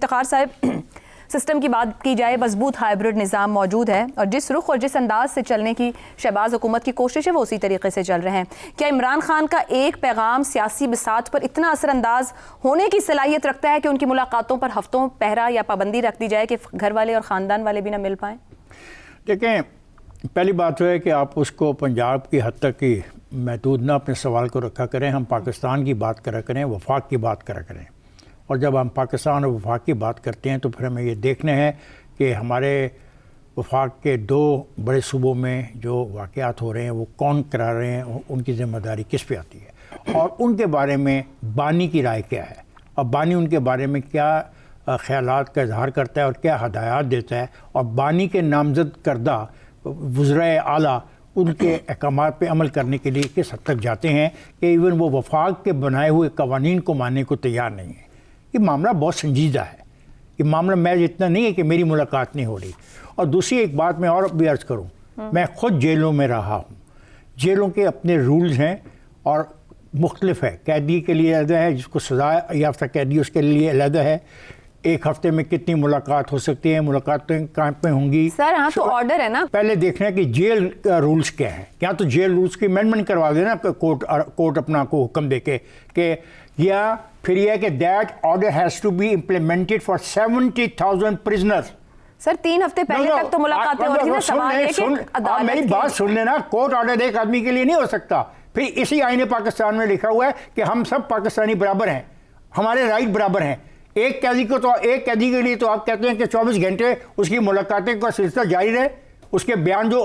इफ्तिखार साहब, सिस्टम की बात की जाए, मजबूत हाइब्रिड निज़ाम मौजूद है और जिस रुख और जिस अंदाज से चलने की शहबाज हुकूमत की कोशिश है वो उसी तरीके से चल रहे हैं। क्या इमरान खान का एक पैगाम सियासी बिसात पर इतना असरअंदाज होने की सलाहियत रखता है कि उनकी मुलाकातों पर हफ्तों पहरा या पाबंदी रख दी जाए कि घर वाले और ख़ानदान वाले भी ना मिल पाएँ? देखें, पहली बात तो है कि आप उसको पंजाब की हद तक ही महदूद ना अपने सवाल को रखा करें। हम पाकिस्तान की बात करा करें, वफाक की बात करा करें। और जब हम पाकिस्तान और वफाक की बात करते हैं तो फिर हमें ये देखना है कि हमारे वफाक के दो बड़े सूबों में जो वाक़यात हो रहे हैं वो कौन करा रहे हैं और उनकी ज़िम्मेदारी किस पे आती है और उनके बारे में बानी की राय क्या है और बानी उनके बारे में क्या ख़यालात का इजहार करता है और क्या हदायत देता है और बानी के नामज़द करदा वज़राए आला उनके अहकामात पे अमल करने के लिए किस हद तक जाते हैं कि इवन वो वफाक के बनाए हुए कवानीन को मानने को तैयार नहीं है। ये मामला बहुत संजीदा है। ये मामला महज इतना नहीं है कि मेरी मुलाकात नहीं हो रही। और दूसरी एक बात मैं और भी अर्ज़ करूँ, मैं ख़ुद जेलों में रहा हूँ। जेलों के अपने रूल्स हैं और मुख्तलिफ है। कैदी के लिए अलग है, जिसको सज़ा याफ्ता कैदी उसके लिए अलग है। एक हफ्ते में कितनी मुलाकात हो सकती है, मुलाकातें कहाँ पे होंगी। सर हाँ, तो ऑर्डर है ना। पहले देखना है कि जेल का रूल्स क्या है। क्या तो जेल रूल्स की अमेंडमेंट करवा देना कोर्ट अपना को हुक्म दे के या फिर यह है कि that order has to be implemented for 70,000 prisoners. Sir 3 हफ्ते पहले तक तो मुलाकातें हो रही थी ना। सवाल है कि मेरी बात सुन लेना, कोर्ट ऑर्डर एक आदमी के लिए नहीं हो सकता। फिर इसी आईने पाकिस्तान में लिखा हुआ है कि हम सब पाकिस्तानी बराबर हैं, हमारे राइट बराबर हैं। एक कैदी के लिए तो आप कहते हैं कि 24 घंटे उसकी मुलाकातें का सिलसिला जारी रहे। उसके बयान जो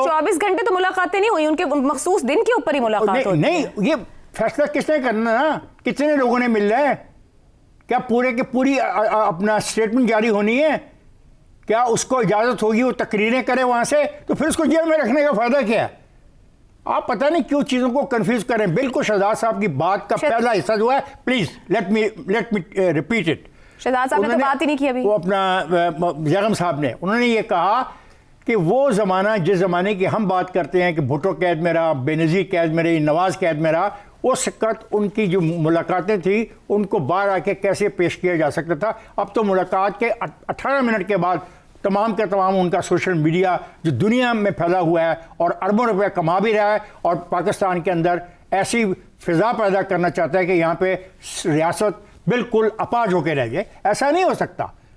24 घंटे तो मुलाकातें नहीं हुई, उनके मखसूस दिन के ऊपर ही मुलाकात होती है। नहीं, ये फैसला किसने करना ना, कितने लोगों ने मिलना है? क्या पूरे के पूरी अपना स्टेटमेंट जारी होनी है? क्या उसको इजाज़त होगी वो तकरीरें करे वहाँ से? तो फिर उसको जेल में रखने का फ़ायदा क्या है? आप पता नहीं क्यों चीज़ों को कंफ्यूज करें। बिल्कुल शहजाद साहब की बात का पहला हिस्सा जो है, please let me repeat it. Shahzad साहब ने तो बात ही नहीं की अभी। वो अपना जगम साहब ने, उन्होंने ये कहा कि वो ज़माना जिस ज़माने की हम बात करते हैं कि भुट्टो कैद में रहा, बेनज़ीर कैद में रही, नवाज़ कैद में रहा, वो वक्त उनकी जो मुलाकातें थी उनको बाहर आके कैसे पेश किया जा सकता था। अब तो मुलाकात के 18 मिनट के बाद तमाम का तमाम उनका सोशल मीडिया जो दुनिया में फैला हुआ है और अरबों रुपये कमा भी रहा है और पाकिस्तान के अंदर ऐसी फ़िज़ा पैदा करना चाहता है कि यहाँ पे रियासत बिल्कुल अपाज होकर रह जाए। ऐसा नहीं हो सकता।